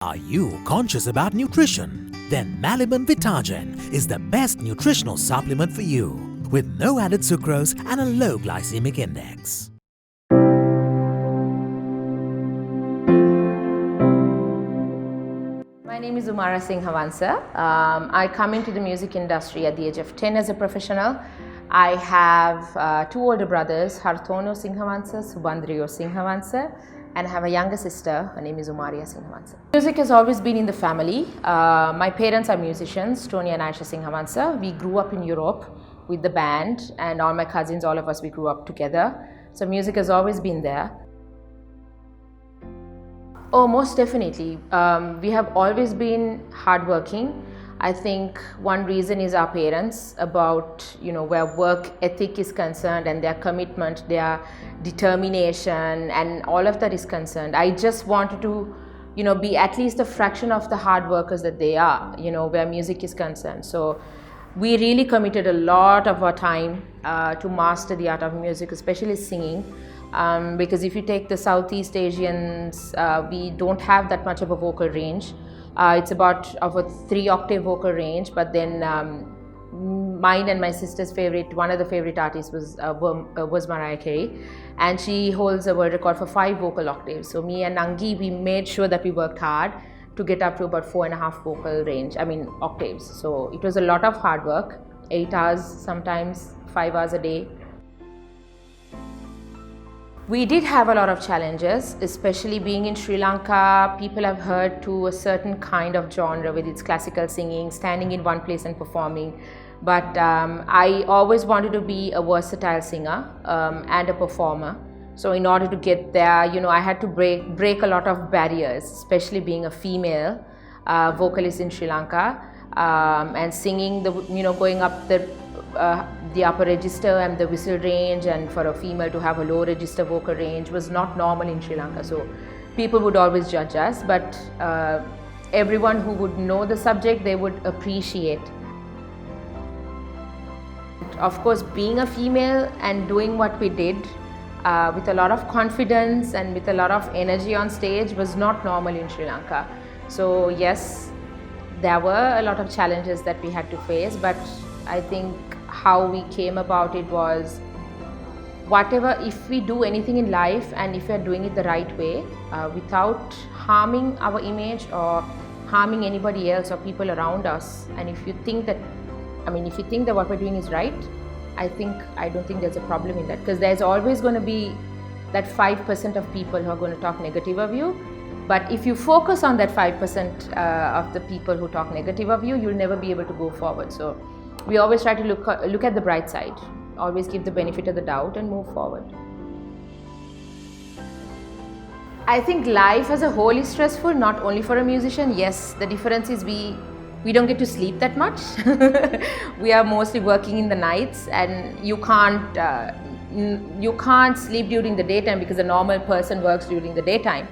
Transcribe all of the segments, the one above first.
Are you conscious about nutrition? Then Malaban Vitagen is the best nutritional supplement for you, with no added sucrose and a low glycemic index. My name is Umara Singhavansa. I come into the music industry at the age of 10 as a professional. I have two older brothers, Hartono Singhavansa, Subandrio Singhavansa, and I have a younger sister. Her name is Umaria Singhavansa. Music has always been in the family. My parents are musicians, Tony and Aisha Singhavansa. We grew up in Europe with the band, and all my cousins, all of us, we grew up together. So music has always been there. Oh, most definitely. We have always been hardworking. I think one reason is our parents, about where work ethic is concerned and their commitment, their determination, and all of that is concerned. I just wanted to be at least a fraction of the hard workers that they are, where music is concerned. So we really committed a lot of our time to master the art of music, especially singing. Because if you take the Southeast Asians, we don't have that much of a vocal range. It's about of a 3-octave vocal range, but then mine and my sister's favorite, one of the favorite artists was Mariah Carey, and she holds a world record for 5 vocal octaves. So me and Nangi, we made sure that we worked hard to get up to about 4.5 vocal range, octaves. So it was a lot of hard work, 8 hours, sometimes 5 hours a day. We did have a lot of challenges, especially being in Sri Lanka. People have heard to a certain kind of genre, whether it's classical singing, standing in one place and performing. But I always wanted to be a versatile singer and a performer. So in order to get there, I had to break a lot of barriers, especially being a female vocalist in Sri Lanka, and singing going up the upper register and the whistle range, and for a female to have a low register vocal range was not normal in Sri Lanka. So people would always judge us, but everyone who would know the subject, they would appreciate. Of course, being a female and doing what we did with a lot of confidence and with a lot of energy on stage was not normal in Sri Lanka. So yes, there were a lot of challenges that we had to face, but I think how we came about it was, if we do anything in life and if we are doing it the right way, without harming our image or harming anybody else or people around us, and if you think that what we're doing is right, I don't think there's a problem in that, because there's always going to be that 5% of people who are going to talk negative of you. But if you focus on that 5% of the people who talk negative of you, you'll never be able to go forward. So we always try to look at the bright side, always give the benefit of the doubt and move forward. I think life as a whole is stressful, not only for a musician. Yes, the difference is we don't get to sleep that much. We are mostly working in the nights, and you can't sleep during the daytime because a normal person works during the daytime.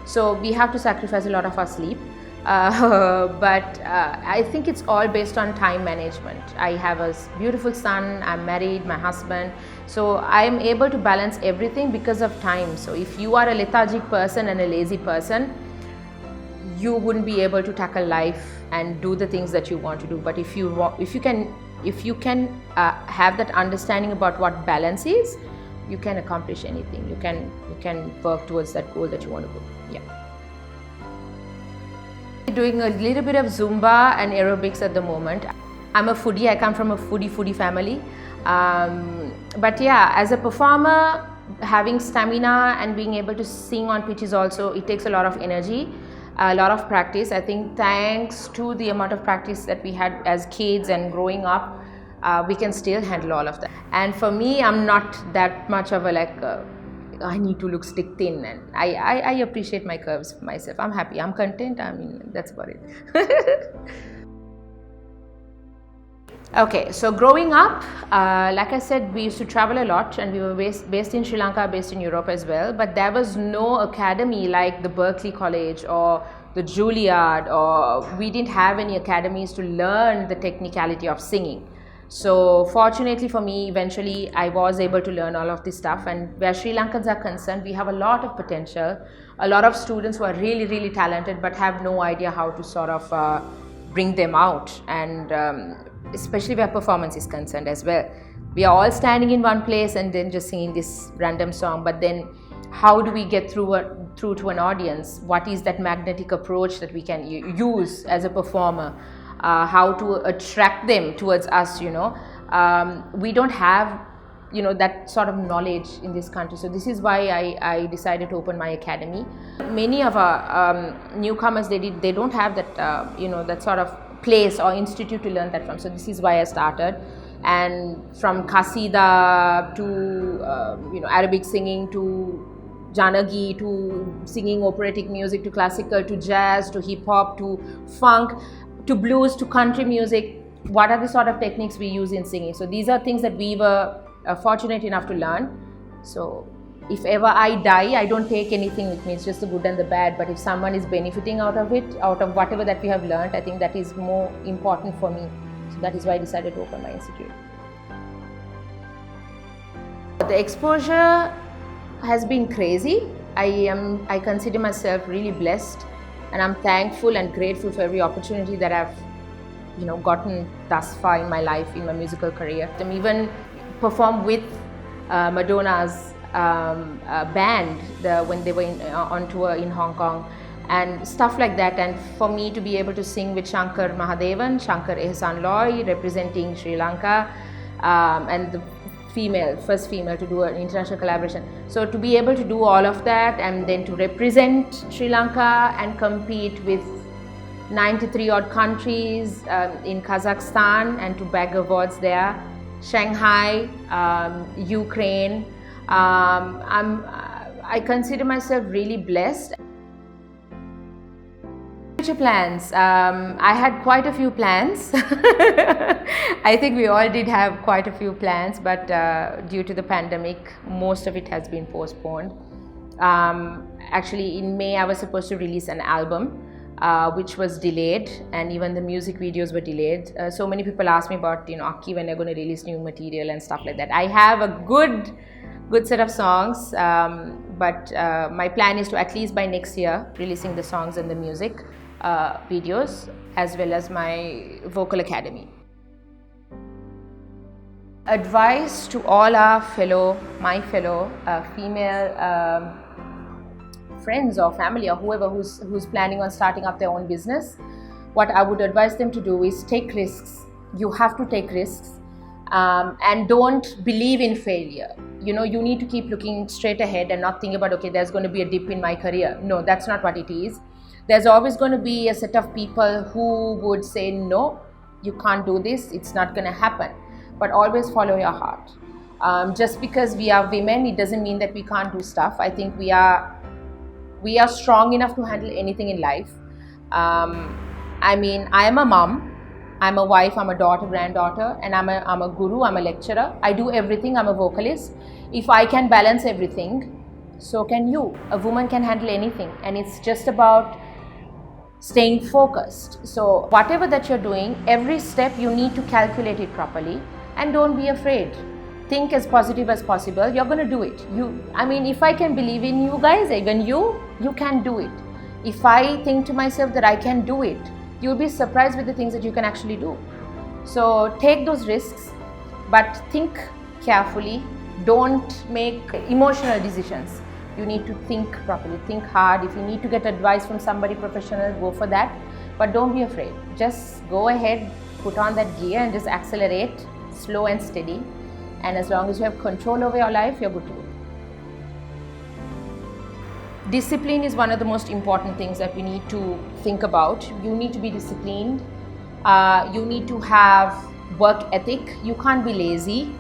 So we have to sacrifice a lot of our sleep. But I think it's all based on time management. I have a beautiful son, I'm married, my husband, so I'm able to balance everything because of time. So if you are a lethargic person and a lazy person, you wouldn't be able to tackle life and do the things that you want to do. But if you can have that understanding about what balance is, you can accomplish anything. You can work towards that goal that you want to go. Yeah. Doing a little bit of Zumba and aerobics at the moment. I'm a foodie. I come from a foodie family. But yeah, as a performer, having stamina and being able to sing on pitch it takes a lot of energy, a lot of practice. I think thanks to the amount of practice that we had as kids and growing up, we can still handle all of that. And for me, I'm not that much of I need to look stick thin, and I appreciate my curves myself. I'm happy, I'm content, that's about it. Okay, so growing up, like I said, we used to travel a lot, and we were based in Sri Lanka, based in Europe as well, but there was no academy like the Berklee College or the Juilliard, or we didn't have any academies to learn the technicality of singing. So fortunately for me, eventually I was able to learn all of this stuff. And where Sri Lankans are concerned, we have a lot of potential, a lot of students who are really, really talented but have no idea how to sort of bring them out. And especially where performance is concerned as well. We are all standing in one place and then just singing this random song, but then how do we get through to an audience? What is that magnetic approach that we can use as a performer? How to attract them towards us, we don't have that sort of knowledge in this country. So this is why I decided to open my academy. Many of our newcomers, they don't have that that sort of place or institute to learn that from. So this is why I started. And from Qasida to Arabic singing to Janagi to singing operatic music to classical to jazz to hip hop to funk to blues to country music, what are the sort of techniques we use in singing? So these are things that we were fortunate enough to learn. So if ever I die, I don't take anything with me. It's just the good and the bad. But if someone is benefiting out of it, out of whatever that we have learned, I think that is more important for me. So that is why I decided to open my institute. The exposure has been crazy. I consider myself really blessed, and I'm thankful and grateful for every opportunity that I've gotten thus far in my life, in my musical career. I'm even performed with Madonna's band when they were on tour in Hong Kong and stuff like that. And for me to be able to sing with Shankar Mahadevan, Shankar Ehsan Loy, representing Sri Lanka, and the first female to do an international collaboration. So to be able to do all of that and then to represent Sri Lanka and compete with 93 odd countries in Kazakhstan and to bag awards there, Shanghai, Ukraine, I consider myself really blessed. Future plans. I had quite a few plans. I think we all did have quite a few plans, but due to the pandemic, most of it has been postponed. Actually, in May, I was supposed to release an album, which was delayed, and even the music videos were delayed. So many people ask me about, Akki, when you're going to release new material and stuff like that. I have a good set of songs, but my plan is to at least by next year releasing the songs and the music videos, as well as my vocal academy. Advice to all my fellow female friends or family or whoever who's planning on starting up their own business. What I would advise them to do is take risks. You have to take risks, and don't believe in failure. You need to keep looking straight ahead and not think about, okay, there's going to be a dip in my career. No, that's not what it is. There's always going to be a set of people who would say, no, you can't do this, it's not going to happen. But always follow your heart. Just because we are women, it doesn't mean that we can't do stuff. I think we are strong enough to handle anything in life. I am a mom, I'm a wife, I'm a daughter, granddaughter, and I'm a guru, I'm a lecturer. I do everything, I'm a vocalist. If I can balance everything, so can you. A woman can handle anything, and it's just about staying focused. So whatever that you're doing, every step you need to calculate it properly, and don't be afraid. Think as positive as possible. You're going to do it. If I can believe in you guys, even you can do it. If I think to myself that I can do it, you'll be surprised with the things that you can actually do. So take those risks, but think carefully. Don't make emotional decisions. You need to think properly, think hard. If you need to get advice from somebody professional, go for that. But don't be afraid. Just go ahead, put on that gear and just accelerate, slow and steady. And as long as you have control over your life, you're good to go. Discipline is one of the most important things that we need to think about. You need to be disciplined. You need to have work ethic. You can't be lazy.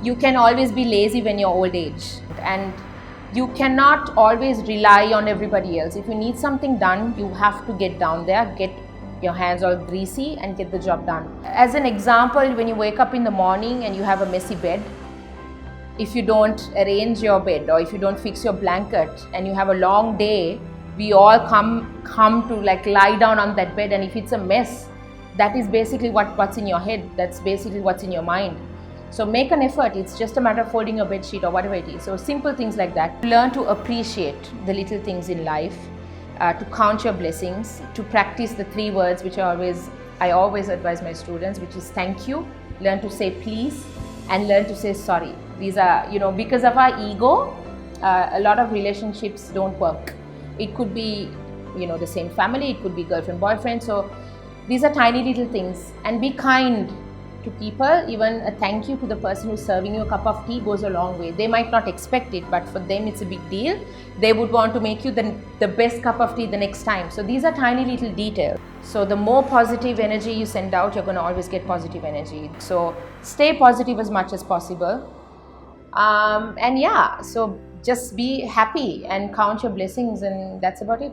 You can always be lazy when you're old age. And you cannot always rely on everybody else. If you need something done, you have to get down there, get your hands all greasy and get the job done. As an example, when you wake up in the morning and you have a messy bed, if you don't arrange your bed or if you don't fix your blanket and you have a long day, we all come to lie down on that bed, and if it's a mess, that is basically what's in your head. That's basically what's in your mind. So make an effort. It's just a matter of folding a bed sheet or whatever it is. So simple things like that. Learn to appreciate the little things in life, to count your blessings, to practice the 3 words which I always advise my students, which is thank you, learn to say please, and learn to say sorry. These are, because of our ego, a lot of relationships don't work. It could be, the same family, it could be girlfriend, boyfriend. So these are tiny little things. And be kind to people. Even a thank you to the person who's serving you a cup of tea goes a long way. They might not expect it, but for them it's a big deal. They would want to make you the best cup of tea the next time. So these are tiny little details. So the more positive energy you send out, you're going to always get positive energy. So stay positive as much as possible. And yeah, so just be happy and count your blessings, and that's about it.